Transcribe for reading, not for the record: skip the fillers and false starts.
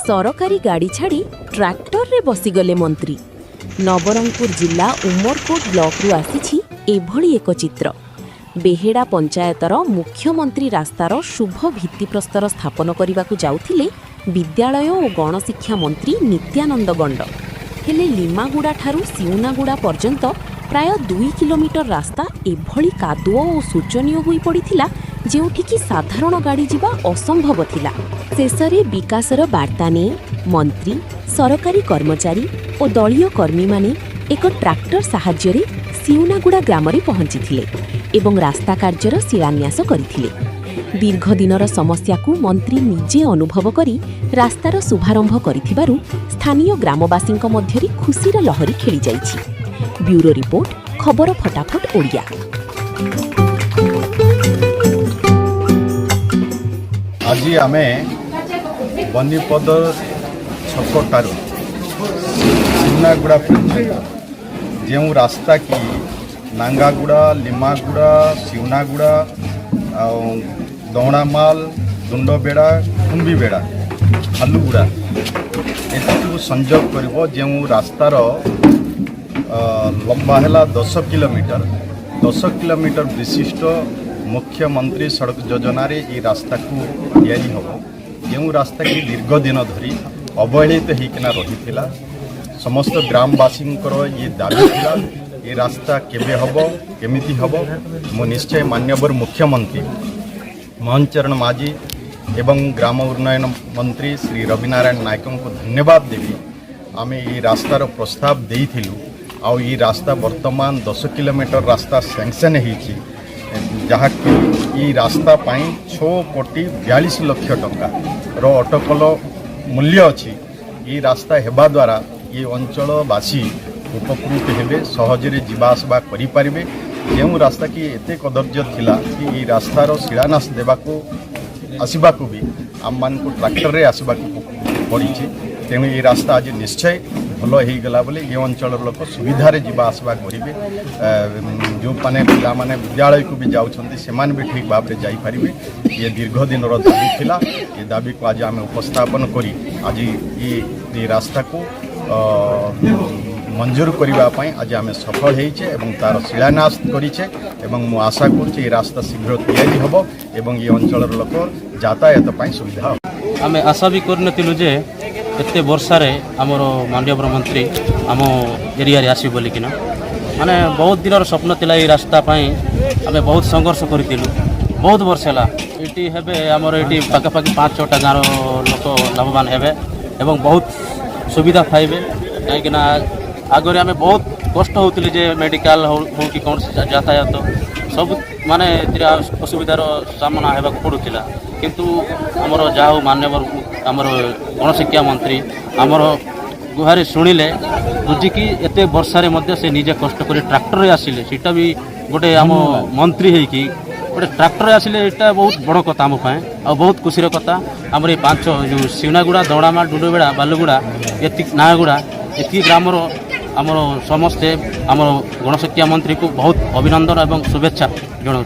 सरकारी गाड़ी छाड़ी ट्रैक्टर रे बसीगले मंत्री। नवरंगपुर जिला उमरकोट ब्लॉक रु आसी एभली एक चित्र। बेहेड़ा पंचायतर मुख्यमंत्री रास्तार शुभ भित्तिप्रस्तर स्थापन करने को जाउथिले विद्यालय और गणशिक्षा मंत्री नित्यानंद गंड। हेले लिमागुड़ा ठारू सिउनागुड़ा पर्यंत प्राय 2 किलोमीटर रास्ता एभली कादुओ और शोचनीय होई पड़िथिला जेउठिकी साधारण गाड़ी जीवा असंभव थिला। शेषरे विकासर वार्ता ने मंत्री, सरकारी कर्मचारी और दलीय कर्मी माने एक ट्रैक्टर साहाय्य रे सिउनागुड़ा ग्राम रे पहुंचीथिले एवं रास्ता कार्यर शिलान्यास करिथिले। दीर्घ दिनर समस्या को मंत्री निजे अनुभव करी रास्तार शुभारंभ करिथिबारु स्थानीय ग्रामवासी मध्यरे खुशीर लहरी खेली जाइछि। ब्यूरो रिपोर्ट, खबर फटाफट ओडिया। आज आमे बनीपद छकटारू सिउनागुड़ा पर्यंत जो रास्ता की नांगागुड़ा, लिमागुड़ा, सिउनागुड़ा, दौड़ामाल, दुंडबेड़ा, कुंबीबेड़ा, भालुगुड़ा एसबू संजोग कर जो रास्तार लंबा है 10 किलोमीटर विशिष्ट मुख्यमंत्री सड़क योजन ये रास्ता को तैयारी हम जो रास्ता की दीर्घ दिन धरी अवहेलित होना रही। समस्त ग्रामवासी ये दाबी था ये रास्ता केबे हब केमिति हब। मु निश्चय माननीय मुख्यमंत्री मोहन चरण माझी एवं ग्राम उन्नयन मंत्री श्री रविनारायण नायक को धन्यवाद देवी। आमे ये रास्तार प्रस्ताव देइथिलु आउ ये रास्ता वर्तमान 10 किलोमीटर रास्ता सैंक्शन होती जहाँकि ये रास्ता 6,42 लाख टंका रो अटकल मूल्य अच्छी। ये रास्ता हेबा द्वारा ये अंचलवासी उपकृत हेबे, सहजरे जीवा आसवा करें। जो रास्ता की एते कदर्य थिला कि ये रास्तार शिलान्यास देवाको आसवाक भी आम मान को ट्रैक्टर रे आसवाक पड़ी। तेणु ये रास्ता आज निश्चय भल हो गला बोले ये अंचल लोक सुविधारे जीवा आसवा करेंगे। जो मैंने पिला माने विद्यालय को भी जाऊँच से भी ठीक भाव में जापारे। ये दीर्घ दिन दाबी थिला। ये दाबी को आज आम उपस्थापन करी आज ये रास्ता को मंजूर करने आज आम सफल होइछे एवं तार शिलान्यास करिछे एवं मु आशा करुचे ये रास्ता शीघ्र तैयारी हबो एवं ये अंचल लोक यातायात पाई सुविधा हबो। आम आशा भी करनथिलु जे एते वर्षा रे हमर माननीय मंत्री आम एरिया रे आसी बोलिकिना माने बहुत दिन स्वप्न थिला। ये रास्ता पाई आम बहुत संघर्ष करितिलु। बहुत वर्ष है ये हेबे आमर ये पाखापाखि 5-6टा गाँव लोक लाभवान हेबे एवं बहुत सुविधा पाइबे। कहीं आगे आम बहुत कष्ट होती जे मेडिकल हो कि कौन यातायात सब माने असुविधार सामना होगा पड़ूला। किंतु आमर जहाँ माननीय आमर गणशिक्षा मंत्री आमर गुहारी शुणिले बुझिकी एत वर्षारे से निजे कष्ट कर ट्रैक्टर रे आसिले सीटा भी गोटे आम मंत्री होगी गोटे ट्रैक्टर आसिले यहाँ बहुत बड़ कथा आम आ बहुत खुशी कथा। आमर ये 5 जो सिउनागुड़ा, दौड़ामाल, डुडुबेड़ा, बालुगुड़ा, नागागुड़ा ये ग्रामर आमर समस्ते आमर गणशिक्षा मंत्री को बहुत अभिनंदन एवं शुभेच्छा जनाऊँ।